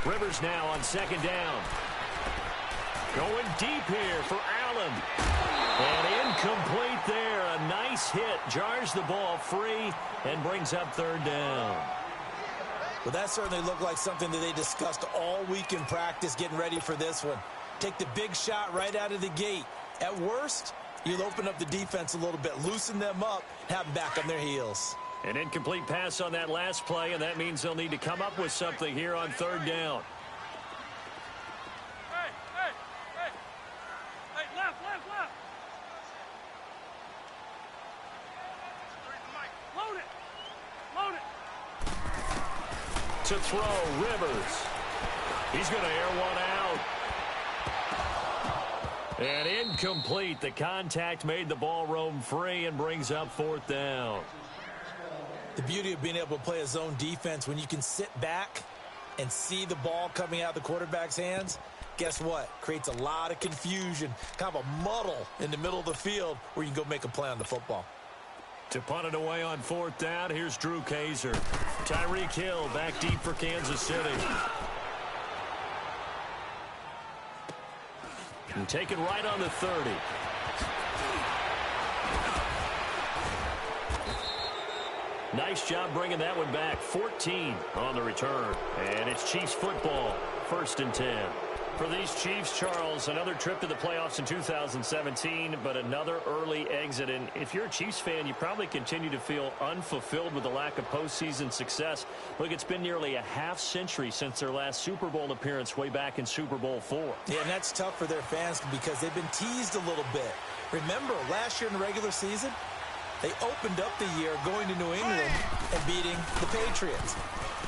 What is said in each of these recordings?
Rivers now on second down. Going deep here for Allen. And incomplete there. A nice hit. Jars the ball free and brings up third down. Well, that certainly looked like something that they discussed all week in practice getting ready for this one. Take the big shot right out of the gate. At worst, you'll open up the defense a little bit, loosen them up, have them back on their heels. An incomplete pass on that last play, and that means they'll need to come up with something here on third down. Left. Load it. To throw, Rivers. He's going to air one out. And incomplete. The contact made the ball roam free and brings up fourth down. The beauty of being able to play a zone defense when you can sit back and see the ball coming out of the quarterback's hands, guess what? Creates a lot of confusion, kind of a muddle in the middle of the field where you can go make a play on the football. To punt it away on fourth down, here's Drew Kaiser. Tyreek Hill back deep for Kansas City. And take it right on the 30. Nice job bringing that one back. 14 on the return. And it's Chiefs football. 1st and 10. For these Chiefs, Charles, another trip to the playoffs in 2017, but another early exit. And if you're a Chiefs fan, you probably continue to feel unfulfilled with the lack of postseason success. Look, it's been nearly a half-century since their last Super Bowl appearance way back in Super Bowl IV. Yeah, and that's tough for their fans because they've been teased a little bit. Remember, last year in the regular season, they opened up the year going to New England and beating the Patriots.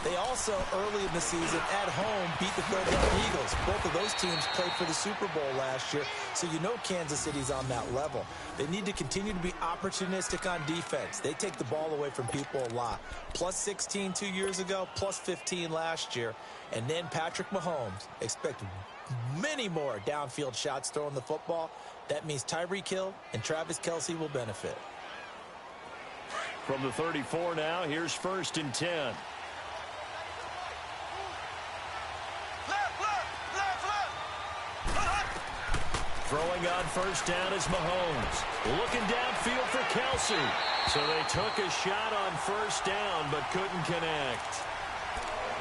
They also, early in the season, at home, beat the Philadelphia Eagles. Both of those teams played for the Super Bowl last year, so you know Kansas City's on that level. They need to continue to be opportunistic on defense. They take the ball away from people a lot. Plus 16 2 years ago, plus 15 last year. And then Patrick Mahomes. Expect many more downfield shots throwing the football. That means Tyreek Hill and Travis Kelce will benefit. From the 34 now, here's 1st and 10. Throwing on first down is Mahomes. Looking downfield for Kelce. So they took a shot on first down, but couldn't connect.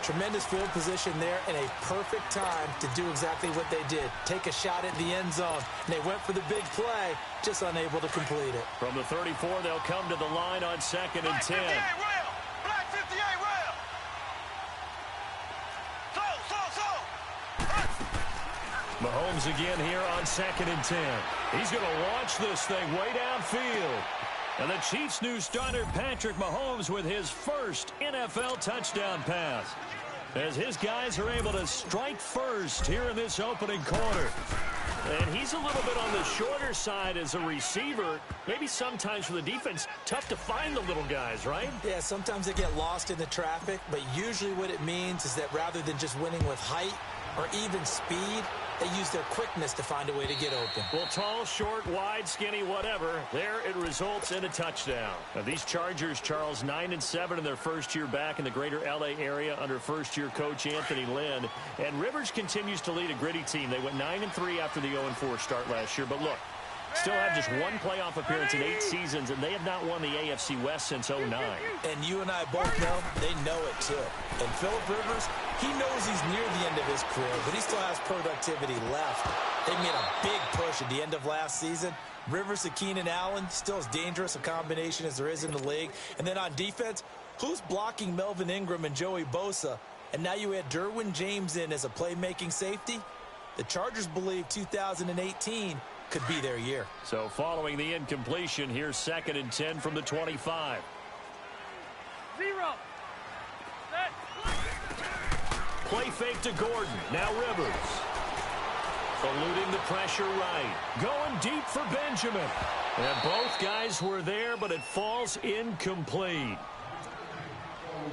Tremendous field position there and a perfect time to do exactly what they did. Take a shot at the end zone. And they went for the big play, just unable to complete it. From the 34, they'll come to the line on 2nd and 10. Black 58 rail. Mahomes again here on 2nd and 10. He's going to launch this thing way downfield. And the Chiefs' new starter, Patrick Mahomes, with his first NFL touchdown pass. As his guys are able to strike first here in this opening quarter. And he's a little bit on the shorter side as a receiver. Maybe sometimes for the defense, tough to find the little guys, right? Yeah, sometimes they get lost in the traffic, but usually what it means is that rather than just winning with height or even speed, they use their quickness to find a way to get open. Well, tall, short, wide, skinny, whatever, there it results in a touchdown. Now, these Chargers, Charles, 9-7 in their first year back in the greater L.A. area under first-year coach Anthony Lynn. And Rivers continues to lead a gritty team. They went 9-3 after the 0-4 start last year. But look, still have just one playoff appearance in 8 seasons, and they have not won the AFC West since 2009. And you and I both know they know it, too. And Phillip Rivers, he knows he's near the end of his career, but he still has productivity left. They made a big push at the end of last season. Rivers and Keenan Allen, still as dangerous a combination as there is in the league. And then on defense, who's blocking Melvin Ingram and Joey Bosa? And now you add Derwin James in as a playmaking safety. The Chargers believe 2018 could be their year. So following the incompletion, here's 2nd and 10 from the 25. 0. Set. Play fake to Gordon. Now Rivers. Eluding the pressure right. Going deep for Benjamin. And both guys were there, but it falls incomplete.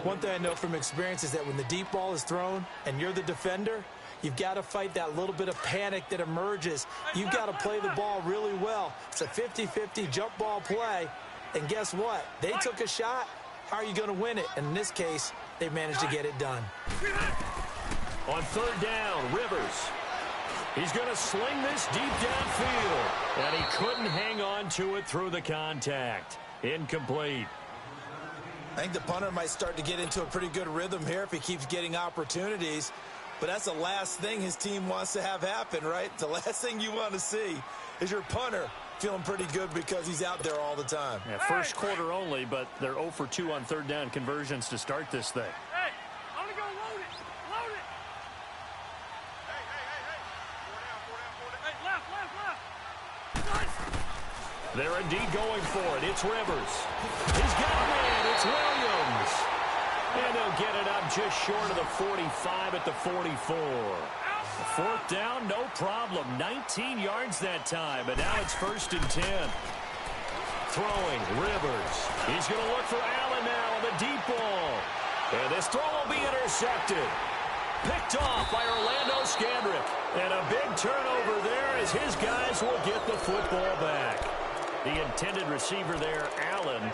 One thing I know from experience is that when the deep ball is thrown and you're the defender, you've got to fight that little bit of panic that emerges. You've got to play the ball really well. It's a 50-50 jump ball play. And guess what? They took a shot. How are you going to win it? And in this case, they managed to get it done. On third down, Rivers. He's going to sling this deep downfield. And he couldn't hang on to it through the contact. Incomplete. I think the punter might start to get into a pretty good rhythm here if he keeps getting opportunities. But that's the last thing his team wants to have happen, right? The last thing you want to see is your punter feeling pretty good because he's out there all the time. Yeah, first quarter only, but they're 0 for 2 on third down conversions to start this thing. Hey, I'm going to go load it. Load it. Hey. 4 down. Hey, left. Nice. They're indeed going for it. It's Rivers. He's got a man. It's Williams. And they'll get it up just short of the 45 at the 44. Fourth down, no problem. 19 yards that time, but now it's 1st and 10. Throwing, Rivers. He's going to look for Allen now on the deep ball. And this throw will be intercepted. Picked off by Orlando Scandrick. And a big turnover there as his guys will get the football back. The intended receiver there, Allen.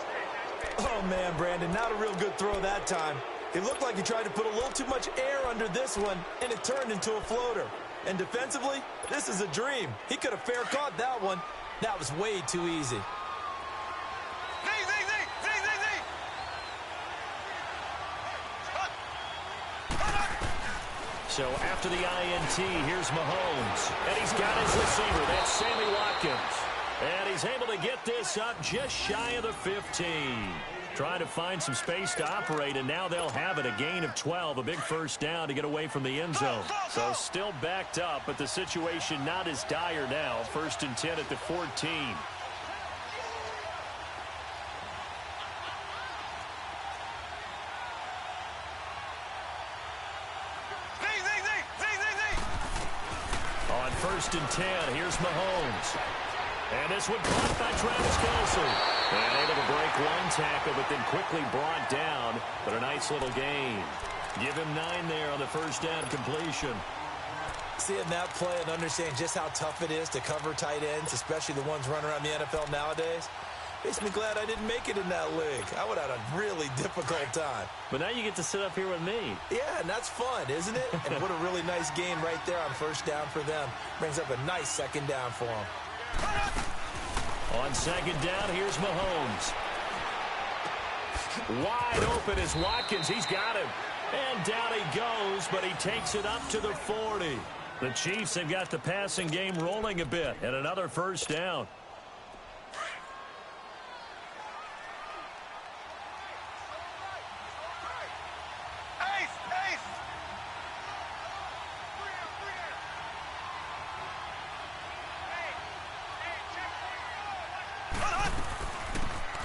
Oh, man, Brandon, not a real good throw that time. It looked like he tried to put a little too much air under this one, and it turned into a floater. And defensively, this is a dream. He could have fair caught that one. That was way too easy. So after the INT, here's Mahomes. And he's got his receiver. That's Sammy Watkins. And he's able to get this up just shy of the 15. Trying to find some space to operate, and now they'll have it. A gain of 12, a big first down to get away from the end zone. So still backed up, but the situation not as dire now. 1st and 10 at the 14. On 1st and 10, here's Mahomes. And this one caught by Travis Kelce. And able to break one tackle, but then quickly brought down. But a nice little gain. Give him 9 there on the first down completion. Seeing that play and understanding just how tough it is to cover tight ends, especially the ones running around the NFL nowadays, makes me glad I didn't make it in that league. I would have had a really difficult time. But now you get to sit up here with me. Yeah, and that's fun, isn't it? And what a really nice game right there on first down for them. Brings up a nice second down for them. On second down, here's Mahomes. Wide open is Watkins. He's got him. And down he goes, but he takes it up to the 40. The Chiefs have got the passing game rolling a bit. And another first down.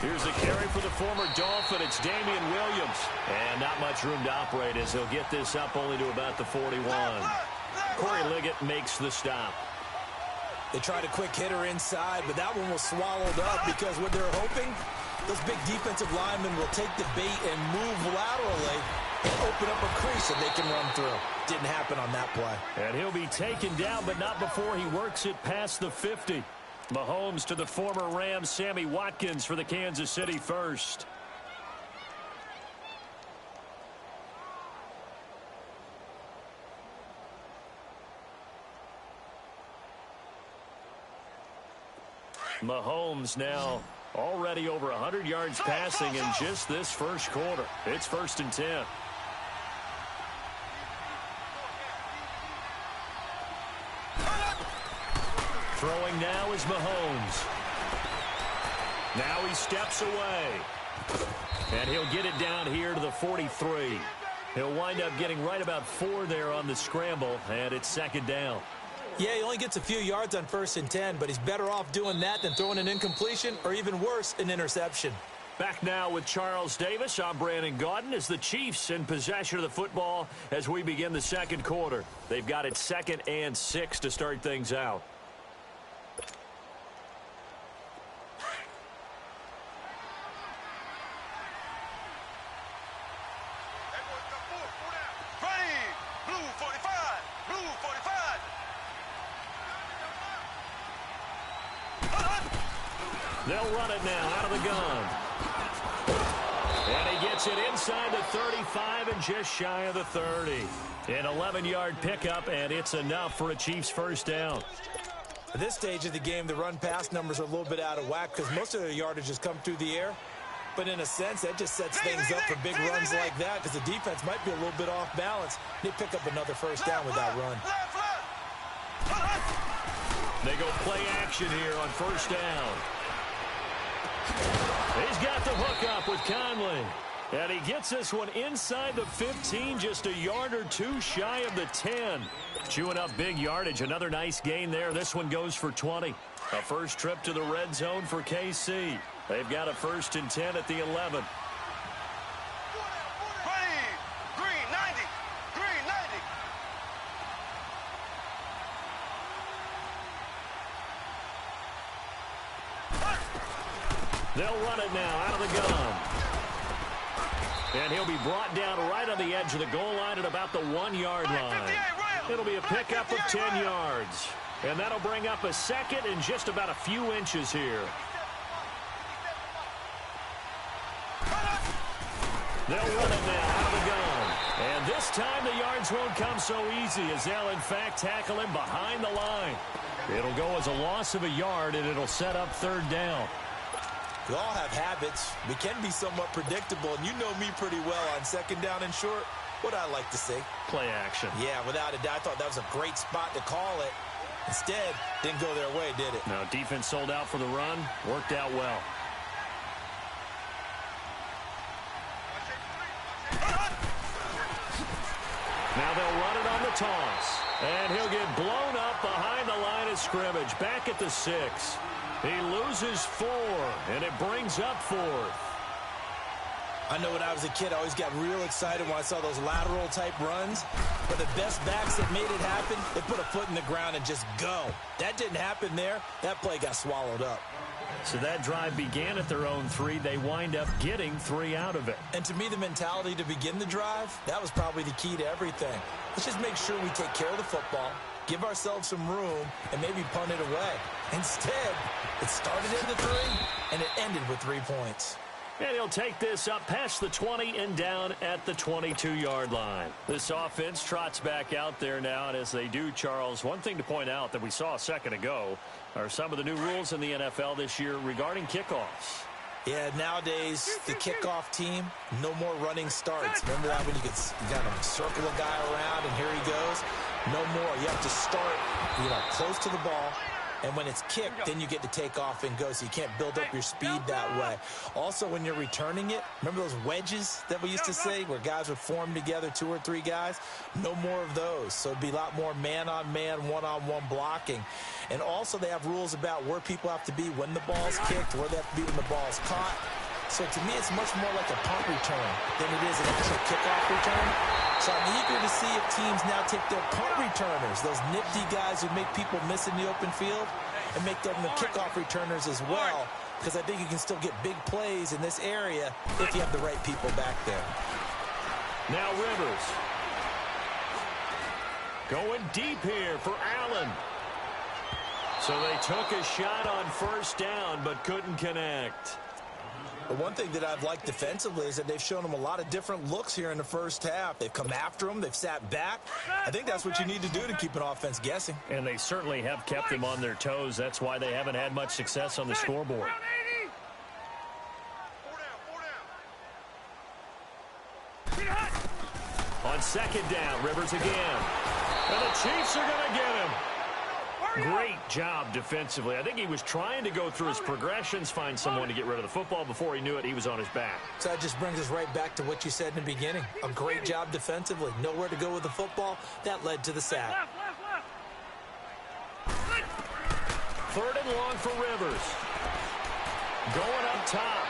Here's a carry for the former Dolphin. It's Damian Williams. And not much room to operate as he'll get this up only to about the 41. Corey Liggett makes the stop. They tried a quick hitter inside, but that one was swallowed up because what they're hoping, those big defensive linemen will take the bait and move laterally and open up a crease that they can run through. Didn't happen on that play. And he'll be taken down, but not before he works it past the 50. Mahomes to the former Rams, Sammy Watkins for the Kansas City first. Mahomes now already over 100 yards passing in just this first quarter. It's 1st and 10. Throwing now is Mahomes. Now he steps away. And he'll get it down here to the 43. He'll wind up getting right about 4 there on the scramble, and it's second down. Yeah, he only gets a few yards on 1st and 10, but he's better off doing that than throwing an incompletion or even worse, an interception. Back now with Charles Davis. I'm Brandon Gaudin as the Chiefs in possession of the football as we begin the second quarter. They've got it 2nd and 6 to start things out. They'll run it now out of the gun. And he gets Gets it inside the 35 and just shy of the 30. An 11-yard pickup, and it's enough for a Chiefs first down. At this stage of the game, the run-pass numbers are a little bit out of whack because most of their yardage has come through the air. But in a sense, that just sets things up for big runs like that because the defense might be a little bit off balance. They pick up another first down with that run. They go play action here on first down. He's got the hook up with Conley. And he gets this one inside the 15, just a yard or two shy of the 10. Chewing up big yardage. Another nice gain there. This one goes for 20. A first trip to the red zone for KC. They've got a 1st and 10 at the 11. They'll run it now out of the gun. And he'll be brought down right on the edge of the goal line at about the 1-yard line. It'll be a pickup of 10 yards. And that'll bring up a 2nd and just about a few inches here. They'll run it now out of the gun. And this time the yards won't come so easy as they'll in fact tackle him behind the line. It'll go as a loss of a yard, and it'll set up 3rd down. We all have habits. We can be somewhat predictable, and you know me pretty well on 2nd down and short. What I like to say? Play action. Yeah, without a doubt. I thought that was a great spot to call it. Instead, didn't go their way, did it? Now, defense sold out for the run. Worked out well. Now they'll run it on the toss. And he'll get blown up behind the line of scrimmage. Back at the 6. He loses 4, and it brings up 4th. I know when I was a kid, I always got real excited when I saw those lateral-type runs. But the best backs that made it happen, they put a foot in the ground and just go. That didn't happen there. That play got swallowed up. So that drive began at their own 3. They wind up getting 3 out of it. And to me, the mentality to begin the drive, that was probably the key to everything. Let's just make sure we take care of the football, give ourselves some room, and maybe punt it away. Instead, it started at the 3, and it ended with 3 points. And he'll take this up past the 20 and down at the 22-yard line. This offense trots back out there now, and as they do, Charles, one thing to point out that we saw a second ago are some of the new rules in the NFL this year regarding kickoffs. Yeah, nowadays, the kickoff team, no more running starts. Remember that when you got to circle a guy around, and here he goes? No more. You have to start, close to the ball. And when it's kicked, then you get to take off and go, so you can't build up your speed that way. Also, when you're returning it, remember those wedges that we used to say where guys would form together, 2 or 3 guys? No more of those. So it'd be a lot more man-on-man, one-on-one blocking. And also, they have rules about where people have to be when the ball's kicked, where they have to be when the ball's caught. So to me, it's much more like a punt return than it is an actual kickoff return. So I'm eager to see if teams now take their punt returners, those nifty guys who make people miss in the open field, and make them the kickoff returners as well, because I think you can still get big plays in this area if you have the right people back there. Now Rivers. Going deep here for Allen. So they took a shot on first down, but couldn't connect. But one thing that I've liked defensively is that they've shown them a lot of different looks here in the first half. They've come after them. They've sat back. I think that's what you need to do to keep an offense guessing. And they certainly have kept them on their toes. That's why they haven't had much success on the scoreboard. On second down, Rivers again. And the Chiefs are going to get him. Great job defensively. I think he was trying to go through his progressions, find someone to get rid of the football. Before he knew it, he was on his back. So that just brings us right back to what you said in the beginning. A great job defensively. Nowhere to go with the football. That led to the sack. Third and long for Rivers. Going up top.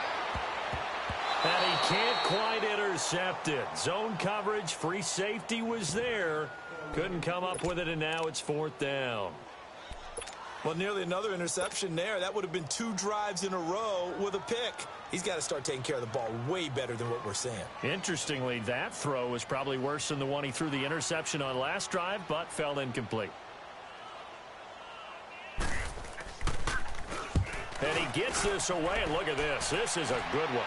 And he can't quite intercept it. Zone coverage, free safety was there. Couldn't come up with it, and now it's 4th down. Well, nearly another interception there. That would have been 2 drives in a row with a pick. He's got to start taking care of the ball way better than what we're seeing. Interestingly, that throw was probably worse than the one he threw the interception on last drive, but fell incomplete. And he gets this away, and look at this. This is a good one.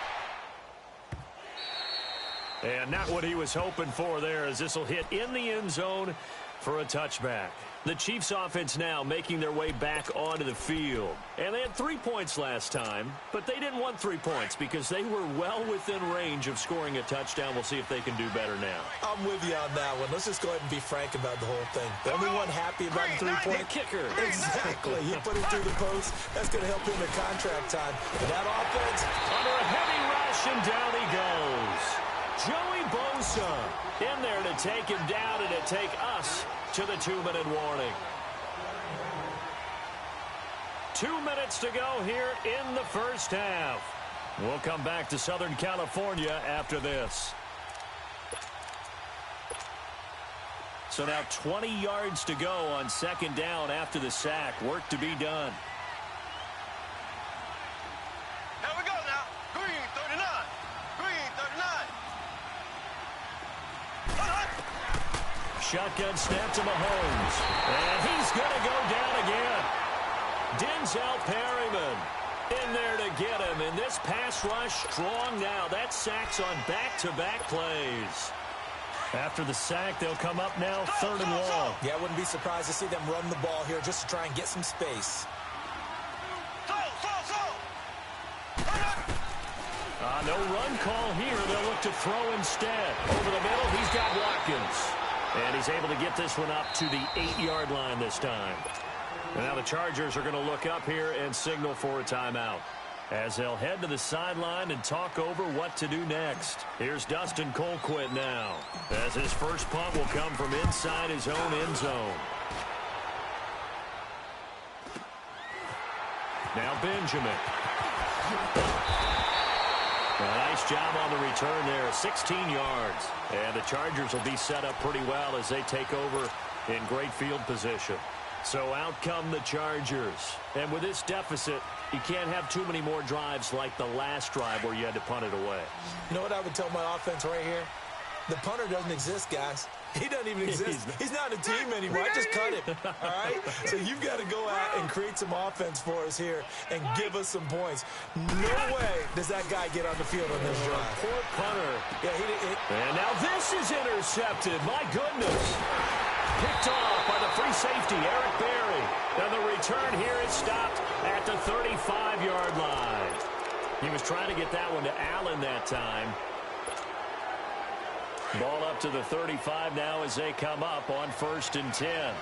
And not what he was hoping for there, as this will hit in the end zone for a touchback. The Chiefs offense now making their way back onto the field. And they had 3 points last time, but they didn't want 3 points because they were well within range of scoring a touchdown. We'll see if they can do better now. I'm with you on that one. Let's just go ahead and be frank about the whole thing. The only one happy about the 3-point kicker. Exactly. He put it through the post. That's going to help him in contract time. But that offense, under a heavy rush, and down he goes. Joey Bosa in there to take him down and to take us to the 2-minute warning. 2 minutes to go here in the first half. We'll come back to Southern California after this. So now 20 yards to go on second down after the sack. Work to be done. Here we go now. Green 39. Green 39. Shotgun snap to Mahomes. And he's going to go down again. Denzel Perryman in there to get him. And this pass rush strong now. That's sacks on back-to-back plays. After the sack, they'll come up now 3rd and long. Yeah, I wouldn't be surprised to see them run the ball here just to try and get some space. No run call here. They'll look to throw instead. Over the middle, he's got Watkins. And he's able to get this one up to the 8-yard line this time. And now the Chargers are going to look up here and signal for a timeout, as they'll head to the sideline and talk over what to do next. Here's Dustin Colquitt now, as his first punt will come from inside his own end zone. Now Benjamin. A nice job on the return there, 16 yards. And the Chargers will be set up pretty well as they take over in great field position. So out come the Chargers. And with this deficit, you can't have too many more drives like the last drive where you had to punt it away. You know what I would tell my offense right here? The punter doesn't exist, guys. He doesn't even exist. He's not a team anymore. I just cut him. All right? So you've got to go out and create some offense for us here and give us some points. No way does that guy get on the field on this drive. Poor punter. Yeah, and now this is intercepted. My goodness. Picked off by the free safety, Eric Berry. And the return here is stopped at the 35-yard line. He was trying to get that one to Allen that time. Ball up to the 35 now as they come up on 1st and 10.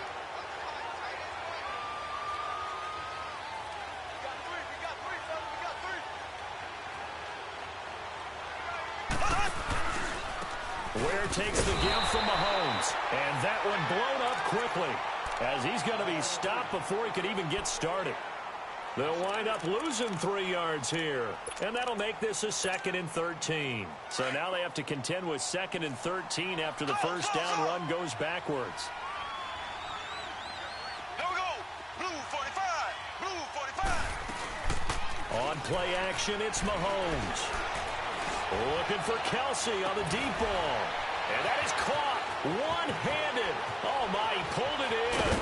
Ware takes the give from Mahomes. And that one blown up quickly, as he's going to be stopped before he could even get started. They'll wind up losing 3 yards here. And that'll make this a 2nd and 13. So now they have to contend with 2nd and 13 after the first down run goes backwards. Here we go. Blue 45. Blue 45. On play action, it's Mahomes. Looking for Kelsey on the deep ball. And that is caught one-handed. Oh, my, he pulled it in.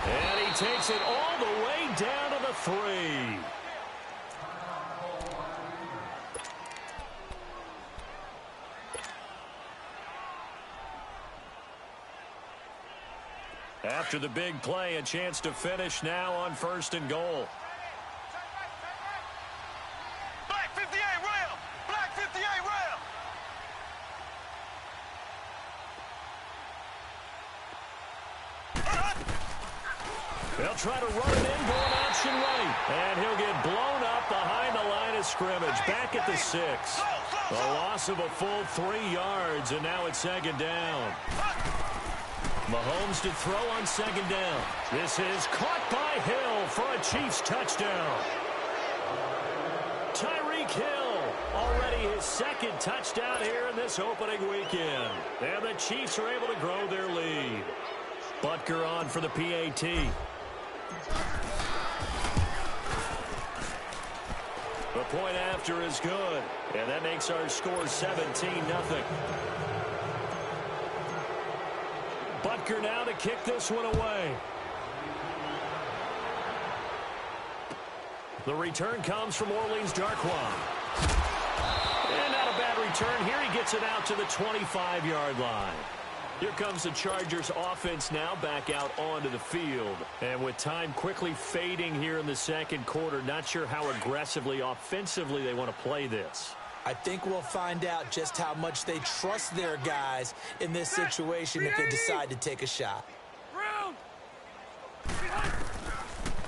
And he takes it all the way down to the 3. After the big play, a chance to finish now on 1st and goal. Black 58 rail. Black 58 rail. They'll try to run it in, going option right. And he'll get blown up behind the line of scrimmage. Back at the 6. A loss of a full 3 yards, and now it's 2nd down. Mahomes to throw on 2nd down. This is caught by Hill for a Chiefs touchdown. Tyreek Hill, already his 2nd touchdown here in this opening weekend. And the Chiefs are able to grow their lead. Butker on for the PAT. The point after is good, and that makes our score 17-0. Butker now to kick this one away. The return comes from Orleans Darkwa. And not a bad return here. He gets it out to the 25-yard line. Here comes the Chargers offense now back out onto the field. And with time quickly fading here in the second quarter, not sure how aggressively, offensively they want to play this. I think we'll find out just how much they trust their guys in this situation if they decide to take a shot.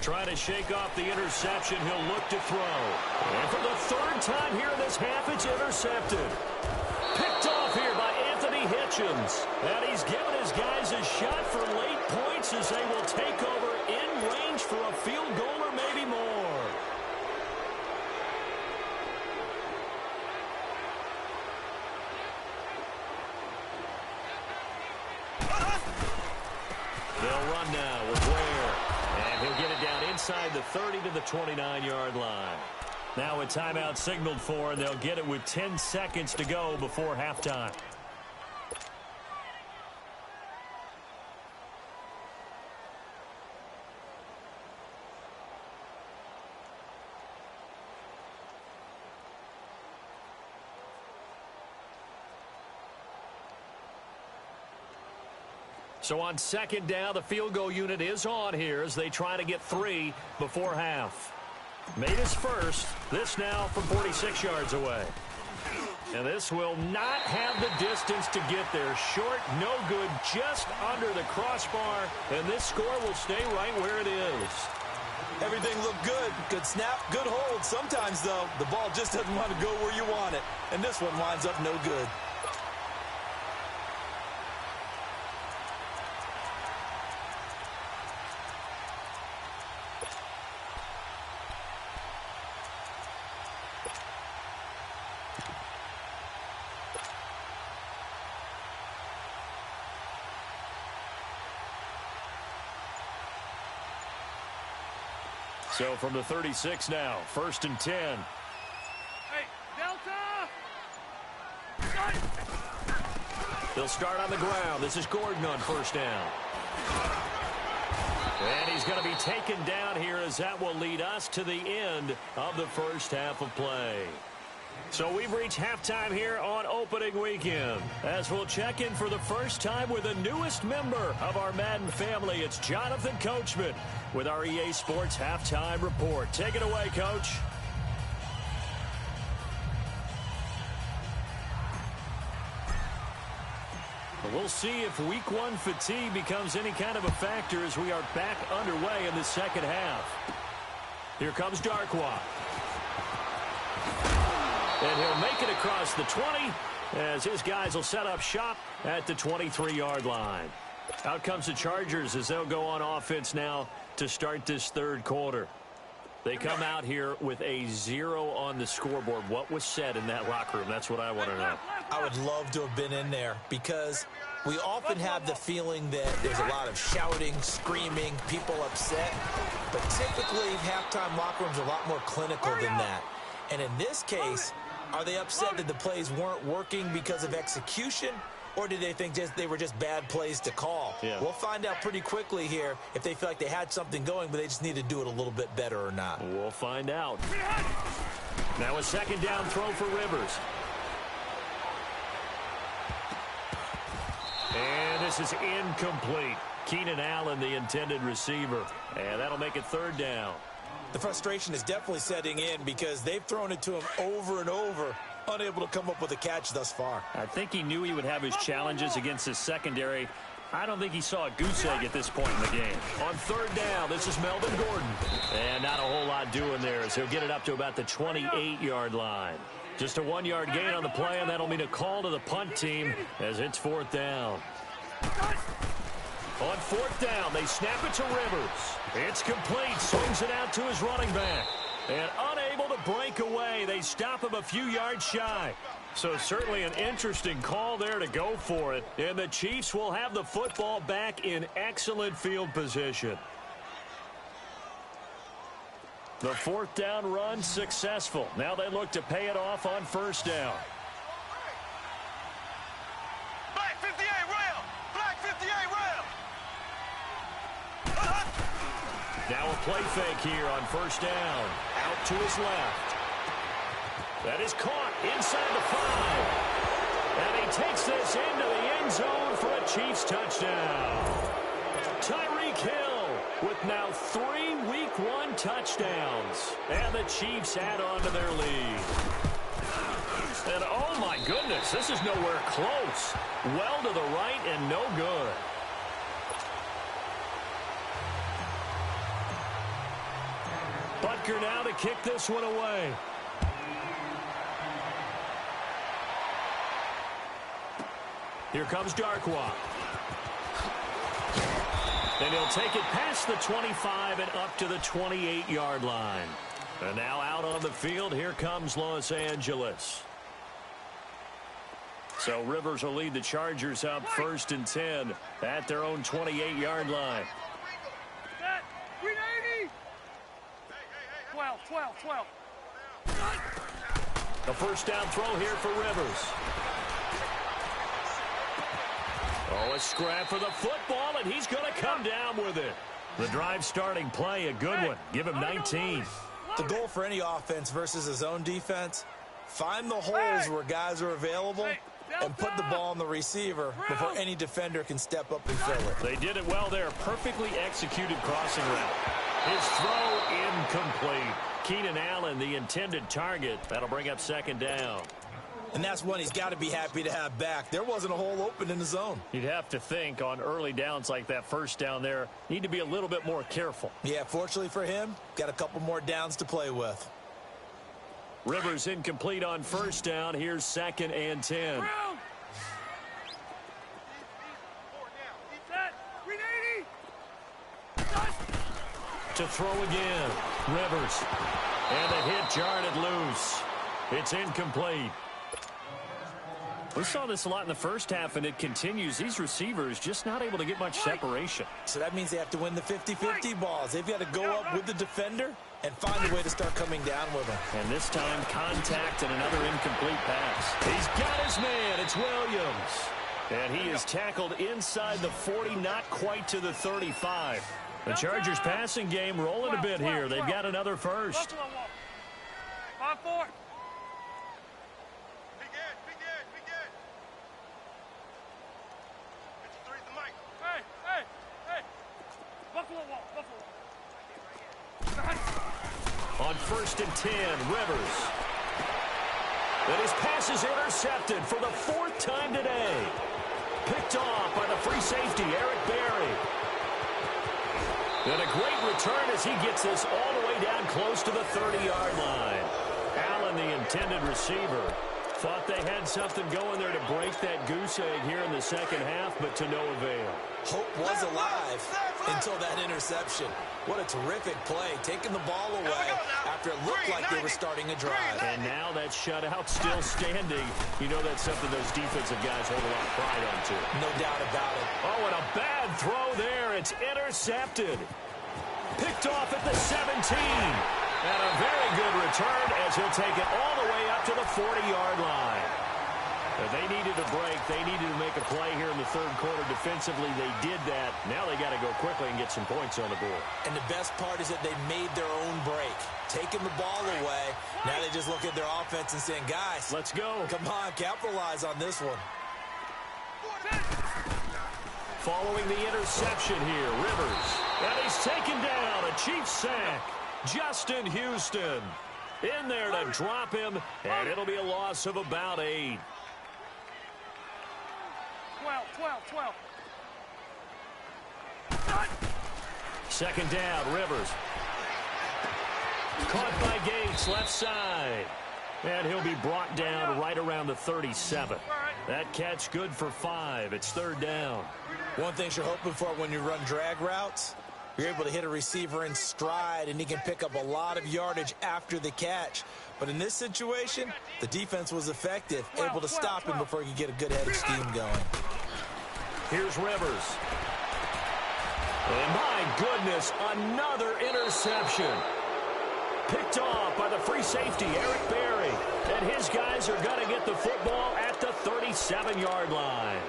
Trying to shake off the interception. He'll look to throw. And for the third time here in this half, it's intercepted. Picked off here by Anthony Hitchens. And he's given his guys a shot for late points as they will take over in range for a field goal or maybe more. They'll run now with Ware. And he'll get it down inside the 30 to the 29-yard line. Now a timeout signaled for, and they'll get it with 10 seconds to go before halftime. So on second down, the field goal unit is on here as they try to get 3 before half. Made his first. This now from 46 yards away. And this will not have the distance to get there. Short, no good, just under the crossbar. And this score will stay right where it is. Everything looked good. Good snap, good hold. Sometimes, though, the ball just doesn't want to go where you want it. And this one winds up no good. So from the 36 now, 1st and 10. Hey, Delta! They'll start on the ground. This is Gordon on 1st down. And he's going to be taken down here as that will lead us to the end of the first half of play. So we've reached halftime here on opening weekend. As we'll check in for the first time with the newest member of our Madden family, it's Jonathan Coachman with our EA Sports Halftime Report. Take it away, Coach. We'll see if week 1 fatigue becomes any kind of a factor as we are back underway in the second half. Here comes Darkwa. And he'll make it across the 20 as his guys will set up shop at the 23-yard line. Out comes the Chargers as they'll go on offense now to start this third quarter. They come out here with a 0 on the scoreboard. What was said in that locker room? That's what I want to know. I would love to have been in there because we often have the feeling that there's a lot of shouting, screaming, people upset. But typically, halftime locker rooms are a lot more clinical than that. And in this case, are they upset that the plays weren't working because of execution? Or did they think they were just bad plays to call? Yeah. We'll find out pretty quickly here if they feel like they had something going, but they just need to do it a little bit better or not. We'll find out. Now a second down throw for Rivers. And this is incomplete. Keenan Allen, the intended receiver. And that'll make it 3rd down. The frustration is definitely setting in because they've thrown it to him over and over, unable to come up with a catch thus far. I think he knew he would have his challenges against his secondary. I don't think he saw a goose egg at this point in the game. On 3rd down, this is Melvin Gordon. And not a whole lot doing there as he'll get it up to about the 28-yard line. Just a 1-yard gain on the play, and that'll mean a call to the punt team as it's 4th down. On 4th down, they snap it to Rivers. It's complete. Swings it out to his running back. And unable to break away, they stop him a few yards shy. So certainly an interesting call there to go for it. And the Chiefs will have the football back in excellent field position. The 4th down run successful. Now they look to pay it off on 1st down. Black 58 rail! Black 58 rail! Now a play fake here on 1st down. Out to his left. That is caught. inside the 5. And he takes this into the end zone for a Chiefs touchdown. Tyreek Hill with now 3 Week 1 touchdowns. And the Chiefs add on to their lead. And oh my goodness, this is nowhere close. Well to the right and no good. Butker now to kick this one away. Here comes Darkwa. And he'll take it past the 25 and up to the 28-yard line. And now out on the field, here comes Los Angeles. So Rivers will lead the Chargers up 1st and 10 at their own 28-yard line. 12. The first down throw here for Rivers. Oh, a scrap for the football, and he's going to come down with it. The drive starting play, a good one. Give him 19. The goal for any offense versus his own defense, find the holes where guys are available and put the ball on the receiver before any defender can step up and fill it. They did it well there. Perfectly executed crossing route. His throw incomplete. Keenan Allen, the intended target. That'll bring up 2nd down. And that's one he's got to be happy to have back. There wasn't a hole open in the zone. You'd have to think on early downs like that first down there, need to be a little bit more careful. Yeah, fortunately for him, got a couple more downs to play with. Rivers incomplete on 1st down. Here's 2nd and 10. To throw again. Rivers. And the hit jarred loose. It's incomplete. We saw this a lot in the first half, and it continues. These receivers just not able to get much separation. So that means they have to win the 50-50 balls. They've got to go up with the defender and find a way to start coming down with him. And this time, contact and another incomplete pass. He's got his man. It's Williams. And he is tackled inside the 40, not quite to the 35. The Chargers passing game rolling a bit here. They've got another first. 5-4. On 1st and 10, Rivers. And his pass is intercepted for the 4th time today. Picked off by the free safety, Eric Berry. And a great return as he gets this all the way down close to the 30-yard line. Allen, the intended receiver, thought they had something going there to break that goose egg here in the second half, but to no avail. Hope was alive until that interception. What a terrific play, taking the ball away after it looked like they were starting a drive. And now that shutout still standing. You know that's something those defensive guys hold a lot of pride onto. No doubt about it. Oh, and a bad throw there. It's intercepted. Picked off at the 17. And a very good return as he'll take it all the way up to the 40-yard line. They needed a break. They needed to make a play here in the 3rd quarter. Defensively, they did that. Now they got to go quickly and get some points on the board. And the best part is that they made their own break. Taking the ball away. Now they just look at their offense and saying, guys, let's go. Come on, capitalize on this one. Following the interception here, Rivers. And he's taken down. A Chiefs sack. Justin Houston in there to drop him. And it'll be a loss of about 8. 12. 2nd down, Rivers. Caught by Gates, left side. And he'll be brought down right around the 37. That catch good for 5. It's 3rd down. One thing you're hoping for when you run drag routes, you're able to hit a receiver in stride, and he can pick up a lot of yardage after the catch. But in this situation, the defense was effective, able to stop him before he could get a good head of steam going. Here's Rivers. And my goodness, another interception. Picked off by the free safety, Eric Berry. And his guys are going to get the football at the 37-yard line.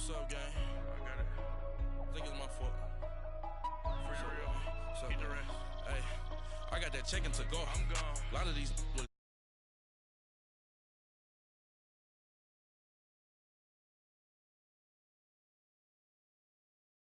What's up, gang? I got it. I think it's my fault. For real. What's up, Keep the man? rest. Hey, I got that chicken to go. I'm gone. A lot of these